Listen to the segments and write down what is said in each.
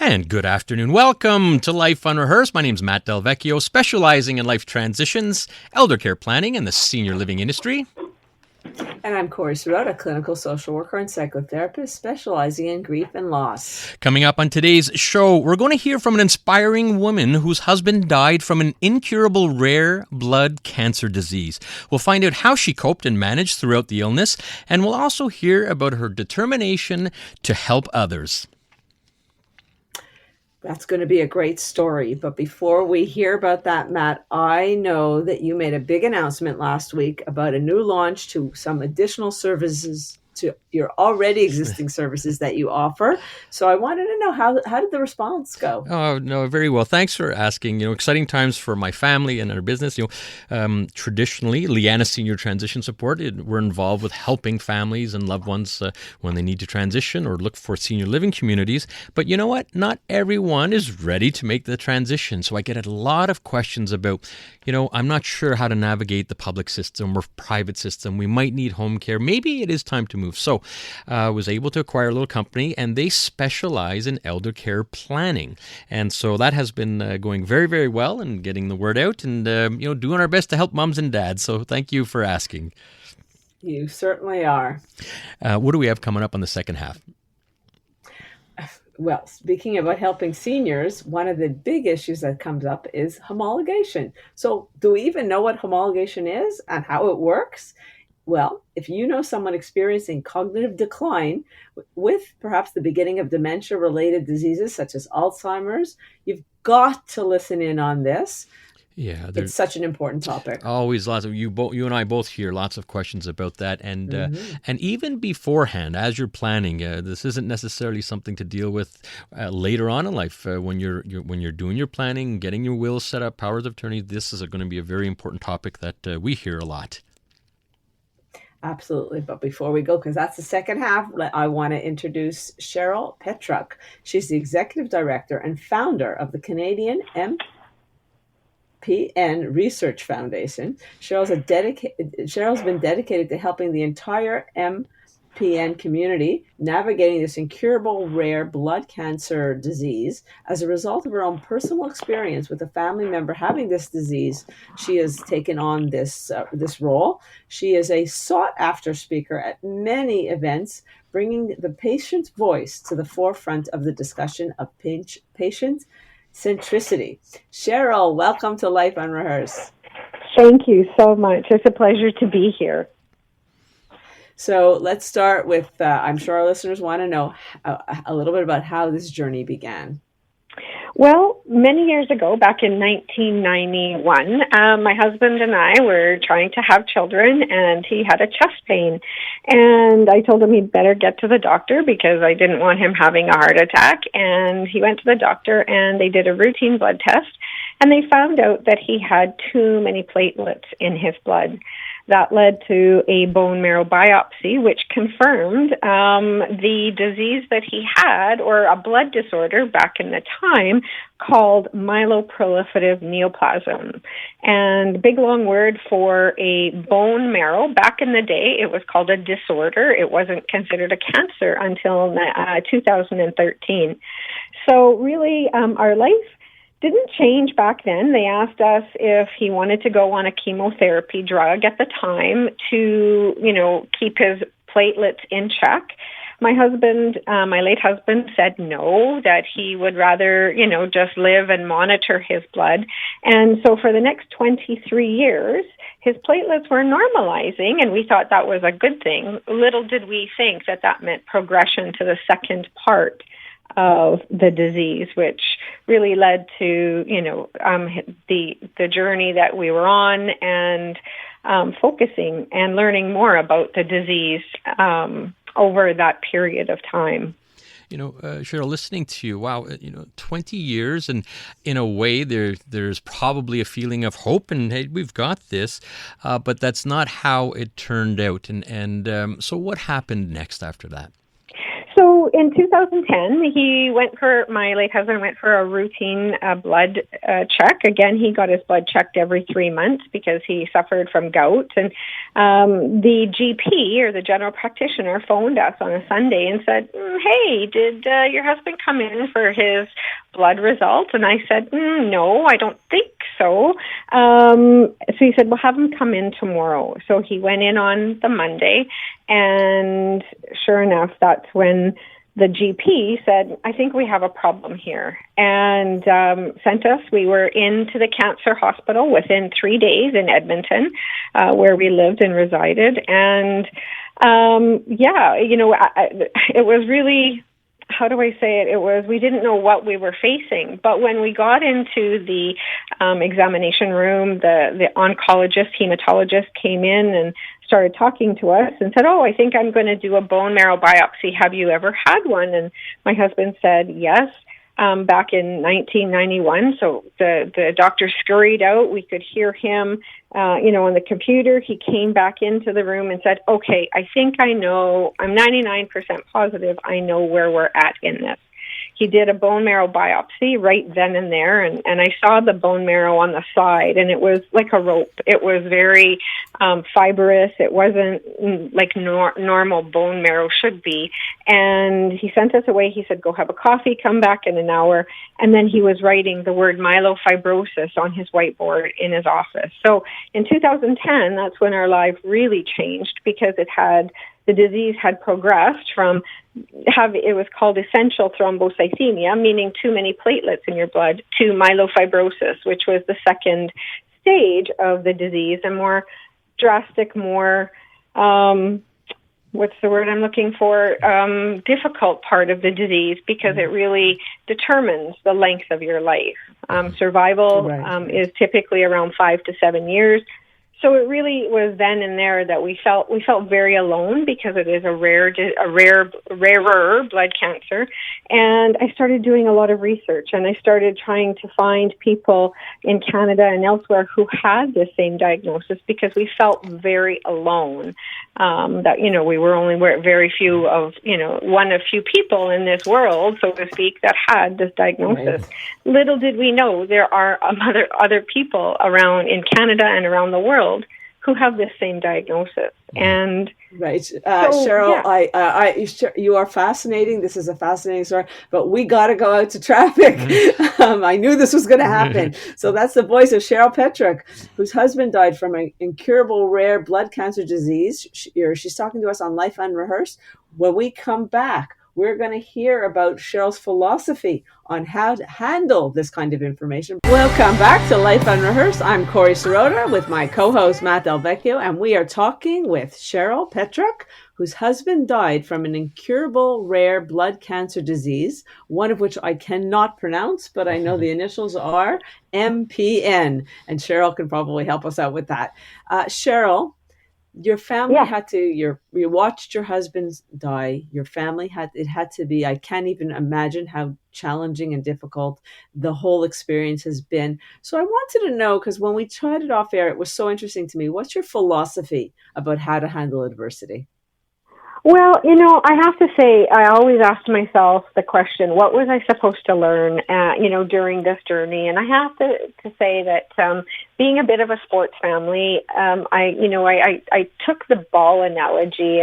And good afternoon. Welcome to Life Unrehearsed. My name is Matt Del Vecchio, specializing in life transitions, elder care planning, and the senior living industry. And I'm Corrie Matt, a clinical social worker and psychotherapist specializing in grief and loss. Coming up on today's show, we're going to hear from an inspiring woman whose husband died from an incurable rare blood cancer disease. We'll find out how she coped and managed throughout the illness, and we'll also hear about her determination to help others. That's going to be a great story. But before we hear about that, Matt, I know that you made a big announcement last week about a new launch to some additional services to your already existing services that you offer. So I wanted to know how did the response go? Oh, no, very well. Thanks for asking. Exciting times for my family and our business. Traditionally, Lianas Senior Transition Support, we're involved with helping families and loved ones when they need to transition or look for senior living communities. But you know what? Not everyone is ready to make the transition. So I get a lot of questions about, I'm not sure how to navigate the public system or private system. We might need home care. Maybe it is time to move. So I was able to acquire a little company, and they specialize in elder care planning. And so that has been going very, very well and getting the word out and, doing our best to help moms and dads. So thank you for asking. You certainly are. What do we have coming up on the second half? Well, speaking about helping seniors, one of the big issues that comes up is homologation. So do we even know what homologation is and how it works? Well, if you know someone experiencing cognitive decline with perhaps the beginning of dementia-related diseases such as Alzheimer's, you've got to listen in on this. Yeah, it's such an important topic. Always lots of you and I both hear lots of questions about that, and and even beforehand, as you're planning, this isn't necessarily something to deal with later on in life when you're doing your planning, getting your will set up, powers of attorney. This is going to be a very important topic that we hear a lot. Absolutely. But before we go, because that's the second half, I want to introduce Cheryl Petruk. She's the executive director and founder of the Canadian MPN Research Foundation. Cheryl's been dedicated to helping the entire MPN community navigating this incurable rare blood cancer disease. As a result of her own personal experience with a family member having this disease, she has taken on this role. She is a sought-after speaker at many events, bringing the patient's voice to the forefront of the discussion of patient centricity. Cheryl, welcome to Life Unrehearsed. Thank you so much. It's a pleasure to be here. So let's start with, I'm sure our listeners want to know a little bit about how this journey began. Well, many years ago, back in 1991, my husband and I were trying to have children, and he had a chest pain. And I told him he'd better get to the doctor because I didn't want him having a heart attack. And he went to the doctor, and they did a routine blood test, and they found out that he had too many platelets in his blood. That led to a bone marrow biopsy, which confirmed the disease that he had, or a blood disorder back in the time, called myeloproliferative neoplasm. And big long word for a bone marrow. Back in the day, it was called a disorder. It wasn't considered a cancer until 2013. So really, our life didn't change back then. They asked us if he wanted to go on a chemotherapy drug at the time to, keep his platelets in check. My late husband said no, that he would rather, just live and monitor his blood. And so for the next 23 years, his platelets were normalizing, and we thought that was a good thing. Little did we think that meant progression to the second part of the disease, which really led to, the journey that we were on, and focusing and learning more about the disease over that period of time. Cheryl, listening to you, wow, 20 years, and in a way there's probably a feeling of hope and, hey, we've got this, but that's not how it turned out. And so what happened next after that? So in 2010, my late husband went for a routine blood check. Again, he got his blood checked every 3 months because he suffered from gout. And the GP, or the general practitioner, phoned us on a Sunday and said, hey, did your husband come in for his blood results? And I said, no, I don't think so. So he said, well, have him come in tomorrow. So he went in on the Monday, and sure enough, that's when the GP said, I think we have a problem here, and sent us. We were into the cancer hospital within 3 days in Edmonton, where we lived and resided. And it was really, how do I say it? We didn't know what we were facing. But when we got into the examination room, the oncologist, hematologist came in and started talking to us and said, I think I'm going to do a bone marrow biopsy. Have you ever had one? And my husband said, yes, back in 1991. So the doctor scurried out. We could hear him, on the computer. He came back into the room and said, okay, I think I know, I'm 99% positive I know where we're at in this. He did a bone marrow biopsy right then and there, and I saw the bone marrow on the side, and it was like a rope. It was very fibrous. It wasn't like normal bone marrow should be. And he sent us away. He said, go have a coffee, come back in an hour. And then he was writing the word myelofibrosis on his whiteboard in his office. So in 2010, that's when our life really changed, because the disease had progressed from it was called essential thrombocythemia, meaning too many platelets in your blood, to myelofibrosis, which was the second stage of the disease, a more drastic, more, what's the word I'm looking for, difficult part of the disease, because it really determines the length of your life. Survival is typically around 5 to 7 years. So it really was then and there that we felt very alone, because it is a rarer blood cancer. And I started doing a lot of research, and I started trying to find people in Canada and elsewhere who had the same diagnosis, because we felt very alone. We were only very few of, one of few people in this world, so to speak, that had this diagnosis. Right. Little did we know there are other people around in Canada and around the world who have this same diagnosis. And right. Cheryl, yeah. You are fascinating. This is a fascinating story, but we got to go out to traffic. I knew this was going to happen. So that's the voice of Cheryl Petruk, whose husband died from an incurable rare blood cancer disease. She's talking to us on Life Unrehearsed. When we come back, we're going to hear about Cheryl's philosophy on how to handle this kind of information. Welcome back to Life Unrehearsed. I'm Corrie Sirota with my co-host Matt Del Vecchio, and we are talking with Cheryl Petruk, whose husband died from an incurable rare blood cancer disease, one of which I cannot pronounce, but I know the initials are MPN, and Cheryl can probably help us out with that. Cheryl, your family had to, you watched your husband die. Your family had to be, I can't even imagine how challenging and difficult the whole experience has been. So I wanted to know, because when we chatted off air, it was so interesting to me. What's your philosophy about how to handle adversity? Well, I have to say, I always asked myself the question, what was I supposed to learn, during this journey? And I have to say that being a bit of a sports family, I took the ball analogy,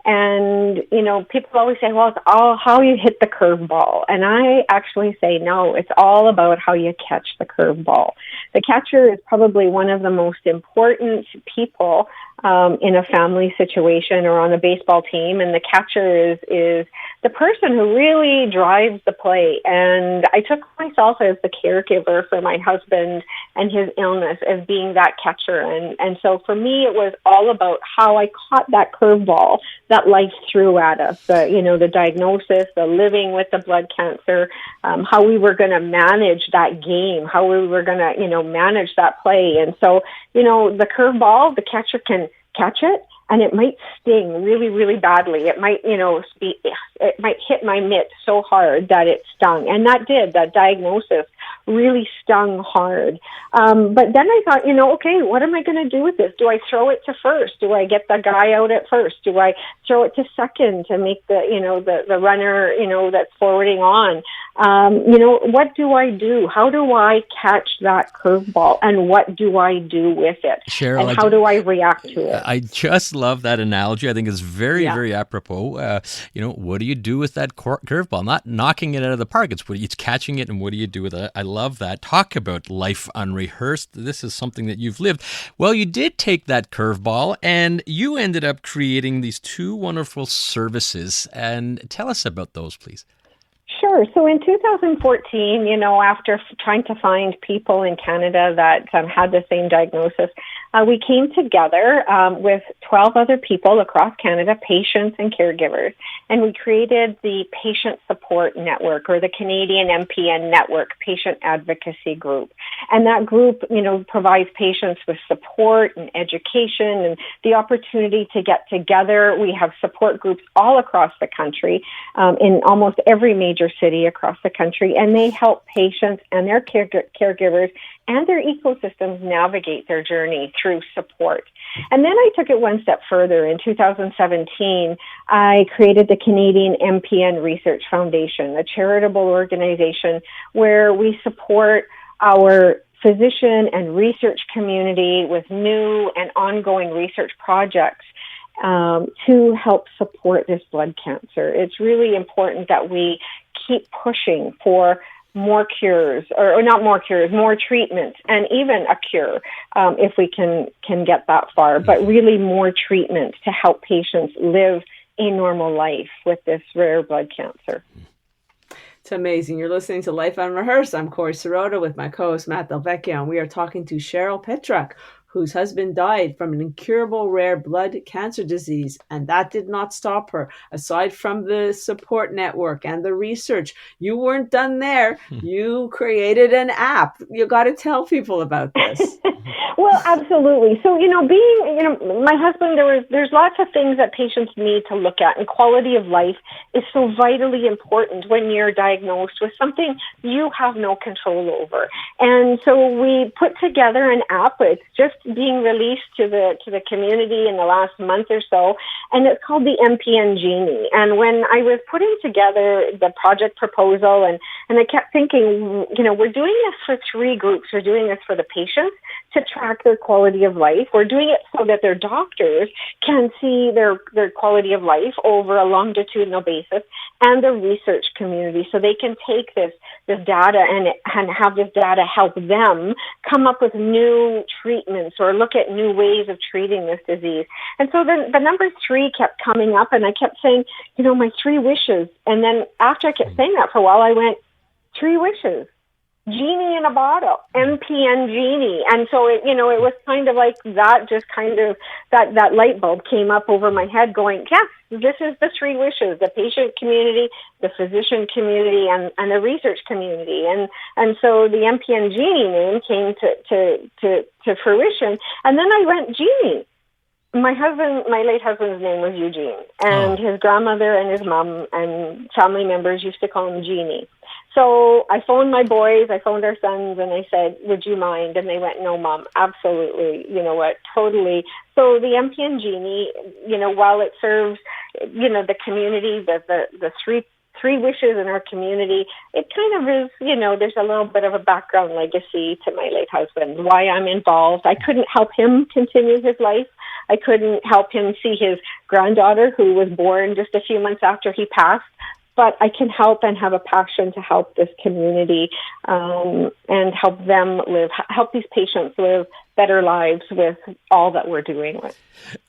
and people always say, well, it's all how you hit the curveball. And I actually say, no, it's all about how you catch the curveball. The catcher is probably one of the most important people in a family situation or on a baseball team. And the catcher is the person who really drives the play. And I took myself as the caregiver for my husband and his illness as being that catcher. And so for me, it was all about how I caught that curveball that life threw at us, the diagnosis, the living with the blood cancer, how we were going to manage that game, how we were going to, manage that play. And so, the curveball, the catcher can catch it, and it might sting really, really badly. It might, it might hit my mitt so hard that it stung. And that diagnosis really stung hard. But then I thought, okay, what am I going to do with this? Do I throw it to first? Do I get the guy out at first? Do I throw it to second to make the runner, that's forwarding on? What do I do? How do I catch that curveball, and what do I do with it? Cheryl, and how do I react to it? I just love that analogy. I think it's very, very apropos. What do you do with that curveball? Not knocking it out of the park. It's catching it, and what do you do with it? I love that. Talk about life unrehearsed. This is something that you've lived. Well, you did take that curveball, and you ended up creating these two wonderful services. And tell us about those, please. Sure. So in 2014, after trying to find people in Canada that had the same diagnosis, we came together with 12 other people across Canada, patients and caregivers, and we created the Patient Support Network, or the Canadian MPN Network Patient Advocacy Group. And that group, provides patients with support and education and the opportunity to get together. We have support groups all across the country, in almost every major city across the country, and they help patients and their caregivers and their ecosystems navigate their journey through support. And then I took it one step further. In 2017, I created the Canadian MPN Research Foundation, a charitable organization where we support our physician and research community with new and ongoing research projects to help support this blood cancer. It's really important that we keep pushing for more cures, or not more cures, more treatments, and even a cure, if we can get that far, but really more treatments to help patients live a normal life with this rare blood cancer. It's amazing. You're listening to Life Unrehearsed. I'm Corrie Sirota with my co-host Matt Del Vecchio, and we are talking to Cheryl Petruk, whose husband died from an incurable rare blood cancer disease. And that did not stop her. Aside from the support network and the research, you weren't done there. You created an app. You got to tell people about this. Well, absolutely. So, my husband, there's lots of things that patients need to look at, and quality of life is so vitally important when you're diagnosed with something you have no control over. And so we put together an app. It's just being released to the community in the last month or so, and it's called the Mpn Genie. And when I was putting together the project proposal, and I kept thinking, we're doing this for three groups. We're doing this for the patients to track their quality of life. We're doing it so that their doctors can see their quality of life over a longitudinal basis, and the research community, so they can take this data and have this data help them come up with new treatments or look at new ways of treating this disease. And so then the number 3 kept coming up, and I kept saying, my 3 wishes. And then after I kept saying that for a while, I went, 3 wishes. Genie in a bottle, Mpn Genie. And so it was kind of like that, just kind of that light bulb came up over my head going, yes, this is the 3 wishes, the patient community, the physician community, and the research community. And so the Mpn Genie name came to fruition. And then I went, Genie. My late husband's name was Eugene, and his grandmother and his mom and family members used to call him Genie. So I phoned my boys, I phoned our sons, and I said, would you mind? And they went, no, Mom, absolutely. You know what, totally. So the Mpn Genie, while it serves, the community, the three wishes in our community, it kind of is, there's a little bit of a background legacy to my late husband, why I'm involved. I couldn't help him continue his life. I couldn't help him see his granddaughter, who was born just a few months after he passed. But I can help and have a passion to help this community and help these patients live better lives with all that we're doing with.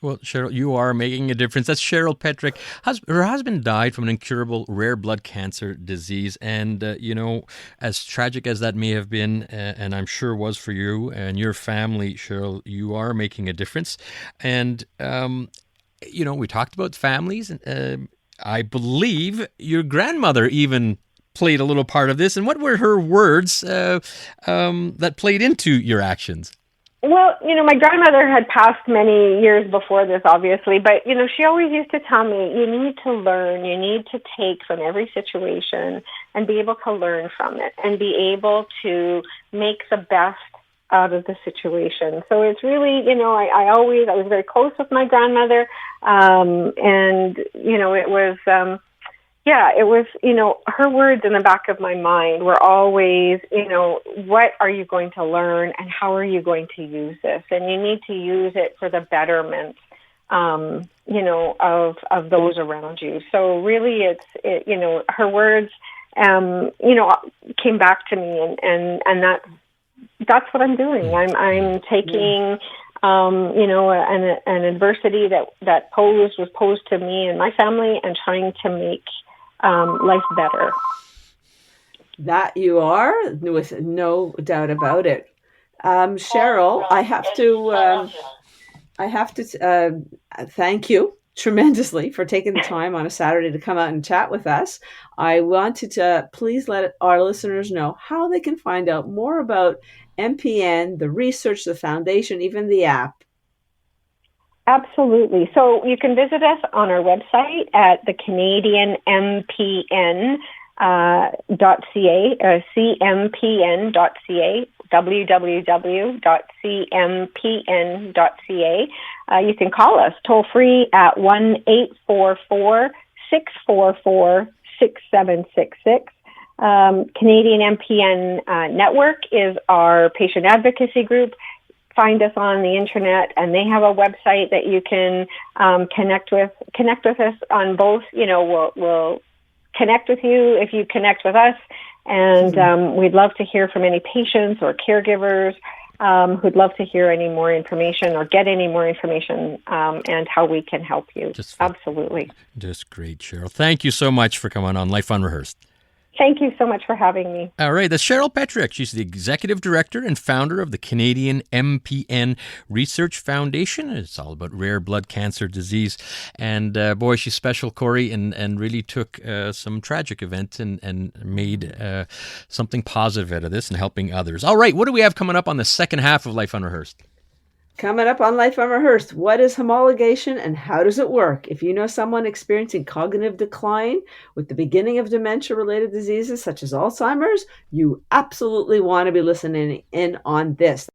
Well, Cheryl, you are making a difference. That's Cheryl Petruk. Her husband died from an incurable rare blood cancer disease. And, as tragic as that may have been, and I'm sure was for you and your family, Cheryl, you are making a difference. And, we talked about families. I believe your grandmother even played a little part of this. And what were her words that played into your actions? Well, my grandmother had passed many years before this, obviously, but, she always used to tell me, you need to learn, you need to take from every situation and be able to learn from it and be able to make the best out of the situation. So it's really, I was very close with my grandmother, and, it was, it was, her words in the back of my mind were always, what are you going to learn and how are you going to use this? And you need to use it for the betterment, of those around you. So really her words, came back to me and that's what I'm doing. I'm taking, an adversity that was posed to me and my family and trying to make life better. That you are, with no doubt about it. Cheryl, I have to thank you tremendously for taking the time on a Saturday to come out and chat with us. I wanted to please let our listeners know how they can find out more about MPN, the research, the foundation, even the app. Absolutely. So you can visit us on our website at the Canadian MPN .ca, cmpn.ca, www.cmpn.ca. You can call us toll free at 1-844-644-6766. Canadian MPN Network is our patient advocacy group. Find us on the internet, and they have a website that you can connect with us on both. We'll connect with you if you connect with us, and we'd love to hear from any patients or caregivers who'd love to hear any more information or get any more information and how we can help you. Absolutely. Just great, Cheryl. Thank you so much for coming on Life Unrehearsed. Thank you so much for having me. All right, that's Cheryl Petruk. She's the Executive Director and founder of the Canadian MPN Research Foundation. It's all about rare blood cancer disease. And boy, she's special, Corrie, and really took some tragic events and made something positive out of this and helping others. All right, what do we have coming up on the second half of Life Unrehearsed? Coming up on Life Unrehearsed, what is homologation and how does it work? If you know someone experiencing cognitive decline with the beginning of dementia-related diseases such as Alzheimer's, you absolutely want to be listening in on this.